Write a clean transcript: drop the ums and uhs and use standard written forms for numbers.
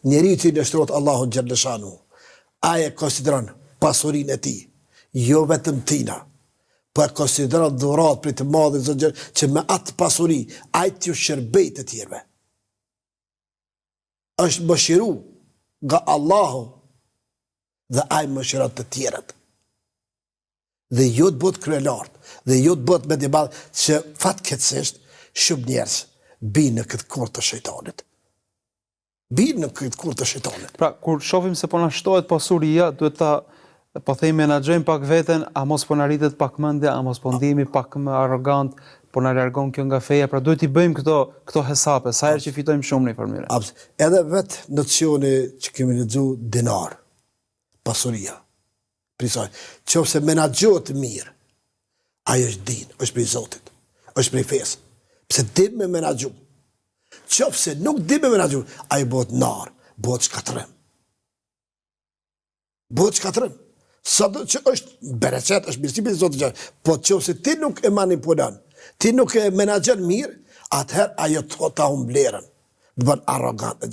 njeriu që nështrohet Allahu xhaleshanu, ai e konsideron pasurinë e tij, jo vetëm tina, po e konsideron dhurat për të madhe Zotëgjër, që me atë pasuri, ai t'ju shërbej të tjerëve. Është mëshiru nga Allahu dhe ai mëshiron të tjerët. Dhe jo të bëhet kryelartë, dhe jo të bëhet me debat që fatkeqësisht shumë njerëz binë në këtë kurrë të shejtanit. Binë në këtë kurrë të shejtanit. Pra, kur shohim se po na shtohet pasuria, duhet ta po themi menaxhojmë pak veten, a mos po na rritet pak mendja, a mos po ndihemi pak më arrogant, po na largon kjo nga feja, pra duhet i bëjmë këto hesape, sa herë që fitojmë shumë në informirë. Edhe vetë nocioni që kemi lexuar dinar, pasuria. Prisoj, qofse menaxhohet mirë, ai është din, është prej Zotit, është prej fesë. Pse dim me menaxhu. Qofse nuk dim me menaxhu, ai bëhet nar, bëhet shkatërrim. Bëhet shkatërrim. Sa do që është bereqet, është mirësi për Zotit gjallë, po qofse ti nuk e manipulon, ti nuk e menaxhon mirë, atëherë ajo ta humblerën, të bën arrogant.